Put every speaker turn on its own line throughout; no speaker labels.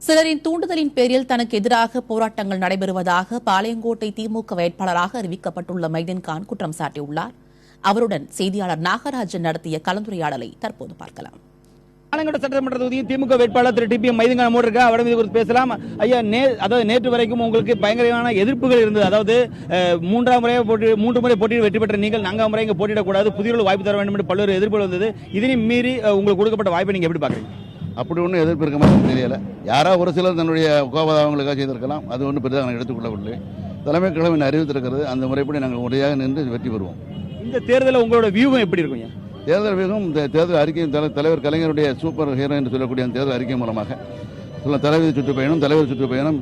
சிலரின் தூண்டுதலின் பேரில் தனக்கு எதிராக போராட்டங்கள் நடைபெறுவதாக பாளையங்கோட்டை திமுக வேட்பாளராக அறிவிக்கப்பட்டுள்ள மைதீன்கான் குற்றம் சாட்டியுள்ளார். அவருடன் செய்தியாளர் நாகராஜன் நடத்திய கலந்துரையாடலை தற்போது பார்க்கலாம்.
பாளையங்கோட்டை சட்டமன்ற தொகுதியின் திமுக வேட்பாளர் திரு டி.பி. மைதீன்கான் இருக்க அவரிடம் இது குறித்து பேசலாம். ஐயா, அதாவது நேற்று வரைக்கும் உங்களுக்கு பயங்கரமான எதிர்ப்புகள் இருந்தது. அதாவது மூன்று முறை போட்டியில் வெற்றி பெற்ற நீங்கள் 4ஆம் முறை இங்கே போட்டியிடக்கூடாது, புதிய வாய்ப்பு தர வேண்டும் என்று பல்வேறு எதிர்ப்புகள் வந்தது. இதனையும் மீறி உங்களுக்கு கொடுக்கப்பட்ட வாய்ப்பை நீங்க எப்படி பாக்குறீங்க?
அப்படி ஒன்றும் எதிர்ப்பு இருக்க மாதிரி தெரியல. யாராவது ஒரு சிலர் தன்னுடைய கோபதாபங்களுக்காக செய்திருக்கலாம். அது ஒன்றும் பெரிதாக நாங்கள் எடுத்துக்கொள்ளவில்லை. தலைமை கழகம் அறிவித்திருக்கிறது. அந்த முறைப்படி நாங்கள் முறையாக நின்று வெற்றி பெறுவோம்.
இந்த தேர்தலில் உங்களோட வியூகம் எப்படி இருக்கும்?
தேர்தல் வியூகம் தேர்தல் அறிக்கை தலைவர் கலைஞருடைய சூப்பர் ஹீரோ என்று சொல்லக்கூடிய அந்த தேர்தல் அறிக்கை மூலமாக தலைவர் சுற்றுப்பயணம்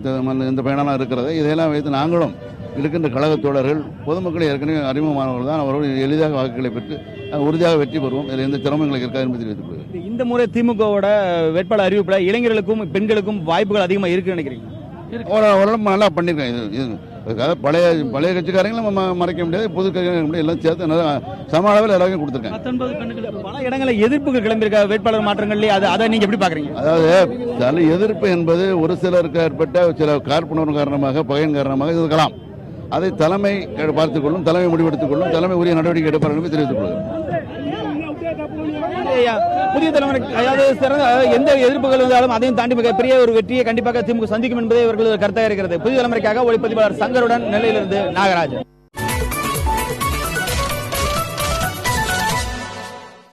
இந்த பயணம்லாம் இருக்கிறது. இதையெல்லாம் வைத்து நாங்களும் இருக்கின்ற கழக தோழர்கள் பொதுமக்கள் ஏற்கனவே அறிமுகமானவர்கள் தான். அவர்கள் எளிதாக வாக்குகளை பெற்று உறுதியாக வெற்றி பெறுவோம். இதில் எந்த சிரமங்களுக்கு இருக்காது என்பதை தெரிவித்துக்
இந்த முறை திமுகவோட வேட்பாளர் அறிவிப்பில் இளைஞர்களுக்கும் பெண்களுக்கும் வாய்ப்புகள் அதிகமாக இருக்குன்னு நினைக்கிறீங்க?
ஓரளவு நல்லா பண்ணியிருக்கேன். பழைய கட்சிக்காரங்களும் மறைக்க முடியாது, புது கட்சிக்காரங்க எல்லாம் சேர்த்து நல்லா சம அளவில் எல்லாருக்கும் கொடுத்துருக்காங்க.
பல இடங்களில் எதிர்ப்புகள் கிளம்பியிருக்க வேட்பாளர் மாற்றங்கள்லேயே அதை நீங்க எப்படி பாக்குறீங்க?
அதாவது எதிர்ப்பு என்பது ஒரு சிலருக்கு ஏற்பட்ட சில காழ்ப்புணர்வு காரணமாக, பகையின் காரணமாக இருக்கலாம். அதை தலைமை பார்த்துக் கொள்ளும், தலைமை முடிவெடுத்துக் கொள்ளும், தலைமை உரிய நடவடிக்கை எடுப்பார் என்று தெரிவித்துக் கொள்கிறேன்.
புதிய தலைமுறை அதாவது சிறந்த எந்த எதிர்ப்புகள் இருந்தாலும் அதையும் தாண்டி மிகப்பெரிய ஒரு வெற்றியை கண்டிப்பாக திமுக சந்திக்கும் என்பதே இவர்கள் கருத்தாக இருக்கிறது. புதிய தலைமுறைக்காக ஒளிப்பதிவாளர் சங்கருடன் நெல்லையிலிருந்து நாகராஜன்.